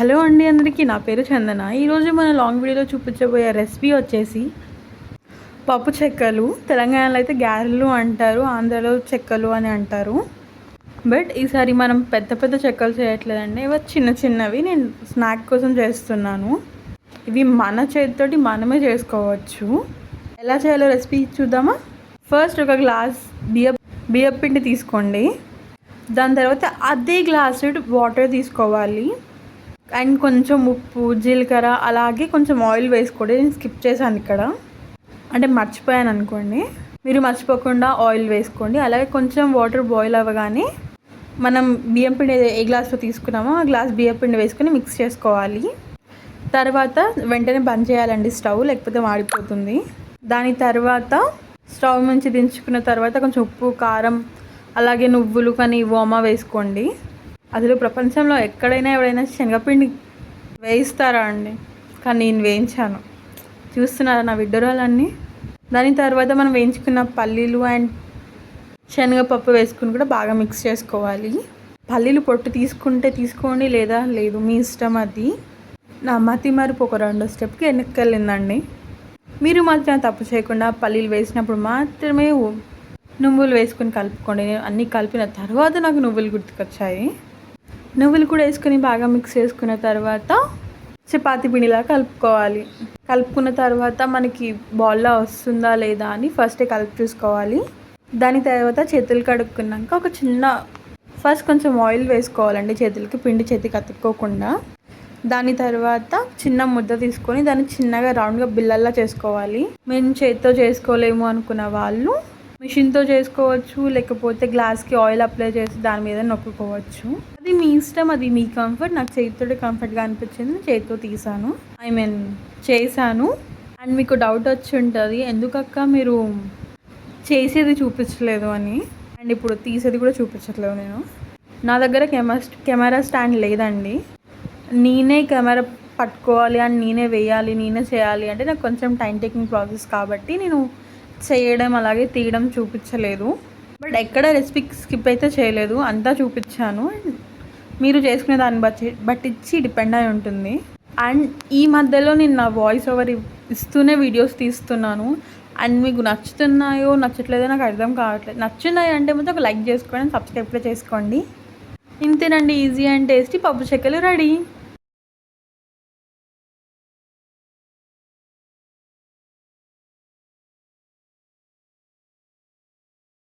Hello అండి అందరికీ, నా పేరు చందన. ఈరోజు మన లాంగ్ వీడియోలో చూపించబోయే రెసిపీ వచ్చేసి పప్పు చెక్కలు. తెలంగాణలో అయితే గారెలు అంటారు, ఆంధ్రాలో చెక్కలు అని అంటారు. బట్ ఈసారి మనం పెద్ద పెద్ద చెక్కలు చేయట్లేదండి, ఇవి చిన్న చిన్నవి నేను స్నాక్ కోసం చేస్తున్నాను. ఇవి మన చేతితోటి మనమే చేసుకోవచ్చు. ఎలా చేయాలో రెసిపీ చూద్దామా? ఫస్ట్ ఒక గ్లాస్ బియ్యం పిండి తీసుకోండి. దాని తర్వాత అదే గ్లాస్ వాటర్ తీసుకోవాలి. అండ్ కొంచెం ఉప్పు, జీలకర్ర, అలాగే కొంచెం ఆయిల్ వేసుకోండి. నేను స్కిప్ చేశాను ఇక్కడ, అంటే మర్చిపోయాను అనుకోండి. మీరు మర్చిపోకుండా ఆయిల్ వేసుకోండి. అలాగే కొంచెం వాటర్ బాయిల్ అవ్వగానే మనం బియ్యం పిండి ఏ గ్లాస్లో తీసుకున్నామో ఆ గ్లాస్ బియ్యం పిండి వేసుకొని మిక్స్ చేసుకోవాలి. తర్వాత వెంటనే బంద్ చేయాలండి స్టవ్, లేకపోతే మాడిపోతుంది. దాని తర్వాత స్టవ్ నుంచి దించుకున్న తర్వాత కొంచెం ఉప్పు, కారం, అలాగే నువ్వులు కానీ ఓమా వేసుకోండి. అసలు ప్రపంచంలో ఎక్కడైనా ఎవరైనా శనగపిండి వేయిస్తారా అండి? కానీ నేను వేయించాను. చూస్తున్నారా నా విడ్డూరాలన్నీ? దాని తర్వాత మనం వేయించుకున్న పల్లీలు అండ్ శనగపప్పు వేసుకుని కూడా బాగా మిక్స్ చేసుకోవాలి. పల్లీలు పొట్టు తీసుకుంటే తీసుకోండి, లేదా లేదు, మీ ఇష్టం. అది నా మతి మరుపు ఒక రెండో స్టెప్కి వెనక్కెళ్ళిందండి. మీరు మాత్రం తప్పు చేయకుండా పల్లీలు వేసినప్పుడు మాత్రమే నువ్వులు వేసుకొని కలుపుకోండి. నేను అన్నీ కలిపిన తర్వాత నాకు నువ్వులు గుర్తుకొచ్చాయి. నువ్వులు కూడా వేసుకొని బాగా మిక్స్ చేసుకున్న తర్వాత చపాతీ పిండిలా కలుపుకోవాలి. కలుపుకున్న తర్వాత మనకి బాల్లా వస్తుందా లేదా అని ఫస్టే కలిపి చూసుకోవాలి. దాని తర్వాత చేతులు కడుక్కున్నాక ఫస్ట్ కొంచెం ఆయిల్ వేసుకోవాలండి చేతులకి, పిండి చేతికి అతుక్కోకుండా. దాని తర్వాత చిన్న ముద్ద తీసుకొని దాన్ని చిన్నగా రౌండ్గా బిల్లల్లా చేసుకోవాలి. మేము చేతితో చేసుకోలేము అనుకున్న వాళ్ళు మిషన్తో చేసుకోవచ్చు, లేకపోతే గ్లాస్కి ఆయిల్ అప్లై చేసి దాని మీద నొక్కుకోవచ్చు. అది మీ ఇష్టం, అది మీ కంఫర్ట్. నాకు చేతితో కంఫర్ట్గా అనిపించింది, చేతితో చేశాను. అండ్ మీకు డౌట్ వచ్చి ఉంటుంది, ఎందుకక్క మీరు చేసేది చూపించలేదు అని. అండ్ ఇప్పుడు తీసేది కూడా చూపించట్లేదు నేను. నా దగ్గర కెమెరా స్టాండ్ లేదండి. నేనే కెమెరా పట్టుకోవాలి అండ్ నేనే వేయాలి, నేనే చేయాలి అంటే నాకు కొంచెం టైం టేకింగ్ ప్రాసెస్ కాబట్టి నేను చేయడం అలాగే తీయడం చూపించలేదు. బట్ ఎక్కడ రెసిపీ స్కిప్ అయితే చేయలేదు, అంతా చూపించాను. మీరు చేసుకునే దాన్ని బట్టించి డిపెండ్ అయి ఉంటుంది. అండ్ ఈ మధ్యలో నేను నా వాయిస్ ఓవర్ ఇస్తూనే వీడియోస్ తీస్తున్నాను. అండ్ మీకు నచ్చుతున్నాయో నచ్చట్లేదో నాకు అర్థం కావట్లేదు. నచ్చున్నాయి అంటే మొత్తం ఒక లైక్ చేసుకోండి, సబ్స్క్రైబ్ కూడా చేసుకోండి. ఇంతేనండి, ఈజీ అండ్ టేస్టీ పప్పు చెక్కలు రెడీ.